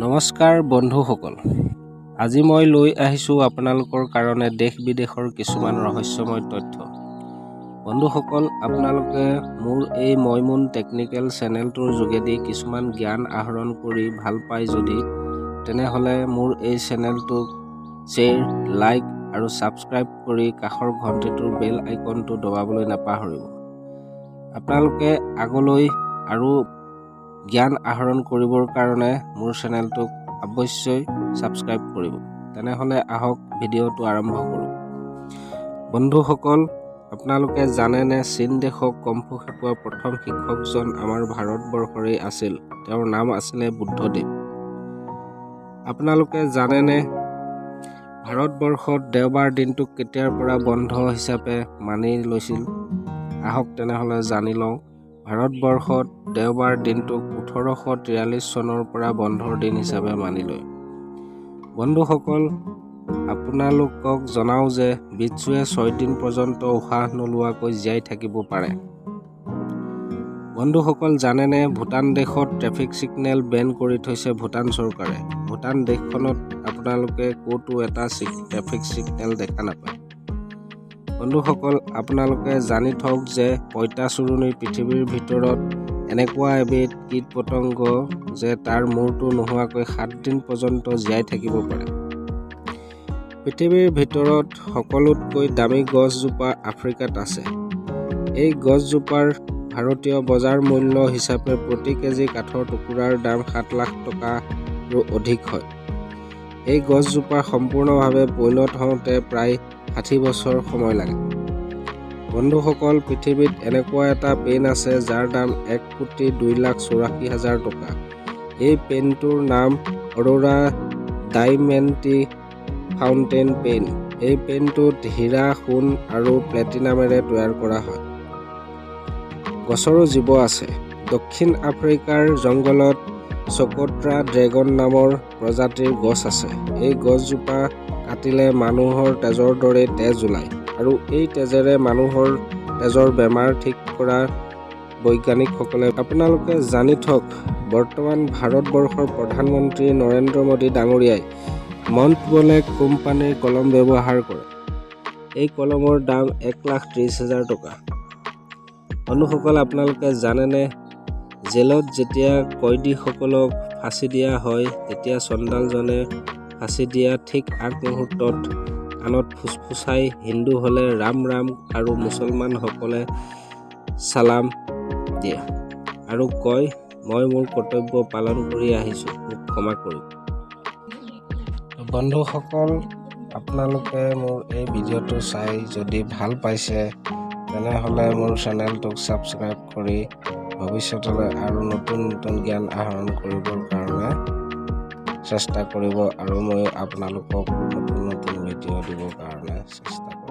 নমস্কাৰ বন্ধুসকল, আজি মই লৈ আহিছোঁ আপোনালোকৰ কাৰণে দেশ বিদেশৰ কিছুমান ৰহস্যময় তথ্য। বন্ধুসকল, আপোনালোকে মোৰ এই মইমুন টেকনিকেল চেনেলটোৰ যোগেদি কিছুমান জ্ঞান আহৰণ কৰি ভাল পায় যদি তেনেহ'লে মোৰ এই চেনেলটোক শ্বেয়াৰ, লাইক আৰু ছাবস্ক্ৰাইব কৰি কাষৰ ঘণ্টিটোৰ বেল আইকনটো দবাবলৈ নাপাহৰিব। আপোনালোকে আগলৈ আৰু জ্ঞান আহৰণ কৰিবৰ কাৰণে মোৰ চেনেলটোক অৱশ্যই ছাবস্ক্ৰাইব কৰিব। তেনেহ'লে আহক ভিডিঅ'টো আৰম্ভ কৰোঁ। বন্ধুসকল, আপোনালোকে জানেনে চীন দেশক কম্ফু শিকোৱা প্ৰথম শিক্ষকজন আমাৰ ভাৰতবৰ্ষৰেই আছিল। তেওঁৰ নাম আছিলে বুদ্ধদেৱ। আপোনালোকে জানেনে ভাৰতবৰ্ষত দেওবাৰ দিনটোক কেতিয়াৰ পৰা বন্ধ হিচাপে মানি লৈছিল? আহক তেনেহ'লে জানি লওঁ। ভাৰতবৰ্ষত দেওবাৰ দিনটোক 1843 চনৰ পৰা বন্ধৰ দিন হিচাপে মানি লয়। বন্ধুসকল, আপোনালোকক জনাওঁ যে বিচ্ছুৱে 6 দিন পৰ্যন্ত উশাহ নোলোৱাকৈ জীয়াই থাকিব পাৰে। বন্ধুসকল, জানেনে ভূটান দেশত ট্ৰেফিক ছিগনেল বেন কৰি থৈছে ভূটান চৰকাৰে। ভূটান দেশখনত আপোনালোকে ক'তো এটা ট্ৰেফিক ছিগনেল দেখা নাপায়। বন্ধুসকল, আপোনালোকে জানি থওক যে পঁইতাচোৰণি পৃথিৱীৰ ভিতৰত এনেকুৱা এবিধ কীট পতংগ যে তাৰ মূৰটো নোহোৱাকৈ 7 দিন পৰ্যন্ত জীয়াই থাকিব পাৰে। পৃথিৱীৰ ভিতৰত সকলোতকৈ দামী গছজোপা আফ্ৰিকাত আছে। এই গছজোপাৰ ভাৰতীয় বজাৰ মূল্য হিচাপে প্ৰতি কেজি কাঠৰ টুকুৰাৰ দাম 7 লাখ টকাৰো অধিক হয়। এই গছজোপা সম্পূৰ্ণভাৱে পৈণত হওঁতে প্ৰায় 60 বছৰ সময় লাগে। বন্ধুসকল, পৃথিৱীত এনেকুৱা এটা পেন আছে যাৰ দাম 1,02,84,000 টকা। এই পেনটোৰ নাম অৰোৰা ডাইমেণ্টি ফাউণ্টেন পেন। এই পেনটোত হীৰা, সোণ আৰু প্লেটিনামেৰে তৈয়াৰ কৰা হয়। গছৰো জীৱ আছে। দক্ষিণ আফ্ৰিকাৰ জংঘলত চকত্ৰা ড্ৰেগন নামৰ প্ৰজাতিৰ গছ আছে। এই গছজোপা কাটিলে মানুহৰ তেজৰ দৰে তেজ ওলায় আৰু এই তেজেৰে মানুহৰ তেজৰ বেমাৰ ঠিক কৰা বৈজ্ঞানিকসকলে। আপোনালোকে জানি থওক, বৰ্তমান ভাৰতবৰ্ষৰ প্ৰধানমন্ত্ৰী নৰেন্দ্ৰ মোদী ডাঙৰীয়াই মণ্টব্লেক কোম্পানীৰ কলম ব্যৱহাৰ কৰে। এই কলমৰ দাম 1,30,000 টকা। বন্ধুসকল, আপোনালোকে জানেনে জেলত যেতিয়া কয়দীসকলক ফাঁচি দিয়া হয় তেতিয়া চণ্ডালজনে ফাঁচি দিয়া ঠিক আগমুহূৰ্তত কাণত ফুচফুচাই হিন্দু হ'লে ৰাম ৰাম আৰু মুছলমানসকলে চালাম দিয়ে আৰু কয়, মই মোৰ কৰ্তব্য পালন কৰি আহিছোঁ, মোক ক্ষমা কৰিব। বন্ধুসকল, আপোনালোকে মোৰ এই ভিডিঅ'টো চাই যদি ভাল পাইছে তেনেহ'লে মোৰ চেনেলটোক ছাবস্ক্ৰাইব কৰি ভৱিষ্যতলৈ আৰু নতুন নতুন জ্ঞান আহৰণ কৰিবৰ কাৰণে চেষ্টা কৰিব আৰু মই আপোনালোকক নতুন নতুন ভিডিঅ' দিবৰ কাৰণে চেষ্টা কৰিম।